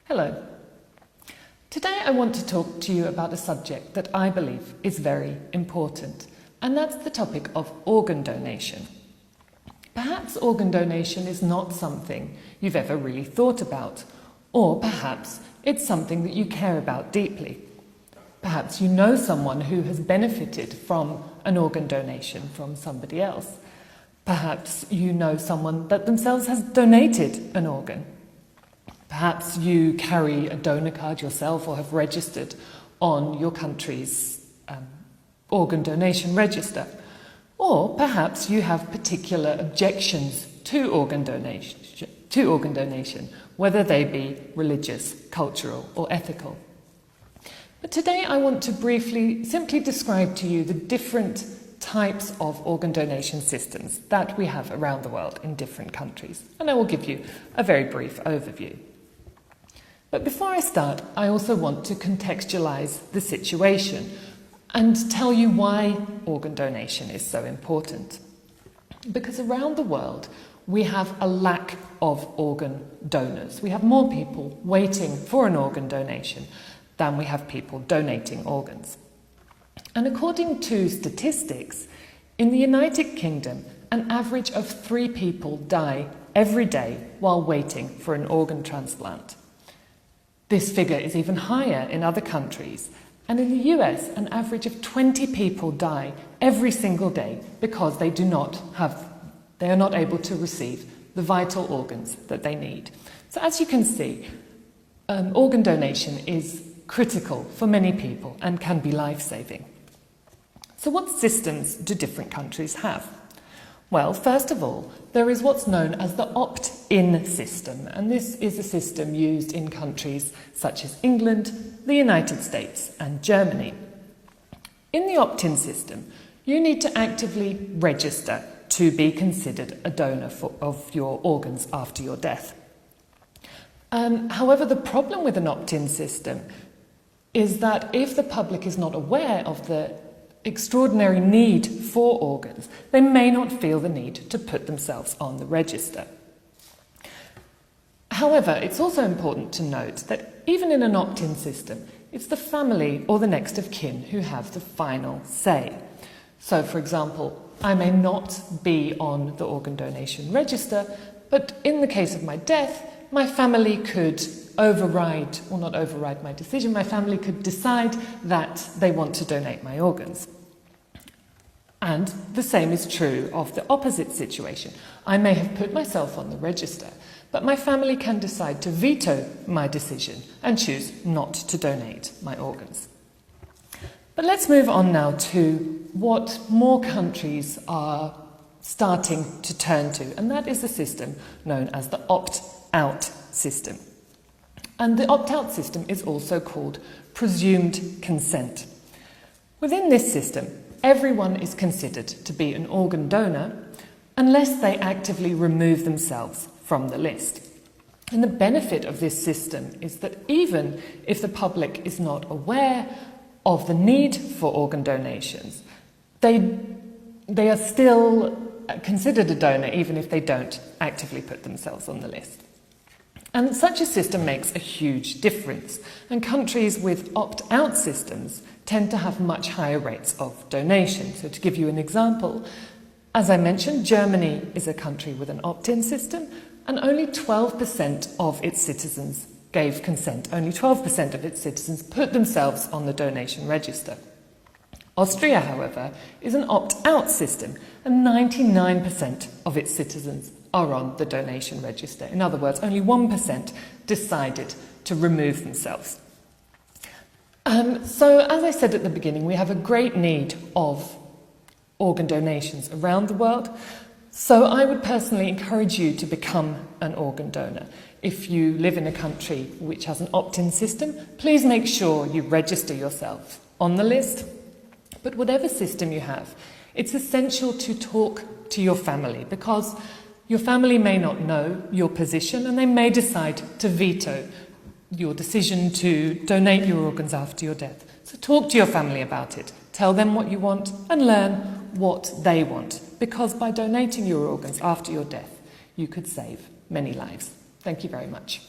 Hello. Today I want to talk to you about a subject that I believe is very important, and that's the topic of organ donation. Perhaps organ donation is not something you've ever really thought about, or perhaps it's something that you care about deeply. Perhaps you know someone who has benefited from an organ donation from somebody else. Perhaps you know someone that themselves has donated an organ. Perhaps you carry a donor card yourself or have registered on your country's organ donation register. Or perhaps you have particular objections to organ donation, whether they be religious, cultural or ethical. But today I want to briefly simply describe to you the different types of organ donation systems that we have around the world in different countries, and I will give you a very brief overview. But before I start, I also want to contextualize the situation and tell you why organ donation is so important. Because around the world, we have a lack of organ donors. We have more people waiting for an organ donation than we have people donating organs. And according to statistics, in the United Kingdom, an average of 3 people die every day while waiting for an organ transplant. This figure is even higher in other countries, and in the US, an average of 20 people die every single day because they are not able to receive the vital organs that they need. So as you can see, organ donation is critical for many people and can be life-saving. So what systems do different countries have? Well, first of all, there is what's known as the opt-in system, and this is a system used in countries such as England, the United States and Germany. In the opt-in system, you need to actively register to be considered a donor of your organs after your death. However, the problem with an opt-in system is that if the public is not aware of the extraordinary need for organs, they may not feel the need to put themselves on the register. However, it's also important to note that even in an opt-in system, it's the family or the next of kin who have the final say. So, for example, I may not be on the organ donation register, but in the case of my death, my family could not override my decision, my family could decide that they want to donate my organs. And the same is true of the opposite situation. I may have put myself on the register, but my family can decide to veto my decision and choose not to donate my organs. But let's move on now to what more countries are starting to turn to, and that is the system known as the opt-out system. And the opt-out system is also called presumed consent. Within this system, everyone is considered to be an organ donor unless they actively remove themselves from the list. And the benefit of this system is that even if the public is not aware of the need for organ donations, they are still considered a donor even if they don't actively put themselves on the list. And such a system makes a huge difference, and countries with opt-out systems tend to have much higher rates of donation. So to give you an example, as I mentioned, Germany is a country with an opt-in system, and only 12% of its citizens gave consent. Only 12% of its citizens put themselves on the donation register. Austria, however, is an opt-out system, and 99% of its citizens are on the donation register. In other words, only 1% decided to remove themselves. So, as I said at the beginning, we have a great need of organ donations around the world. So I would personally encourage you to become an organ donor. If you live in a country which has an opt-in system, please make sure you register yourself on the list. But whatever system you have, it's essential to talk to your family, because your family may not know your position and they may decide to veto your decision to donate your organs after your death. So talk to your family about it. Tell them what you want and learn what they want, because by donating your organs after your death, you could save many lives. Thank you very much.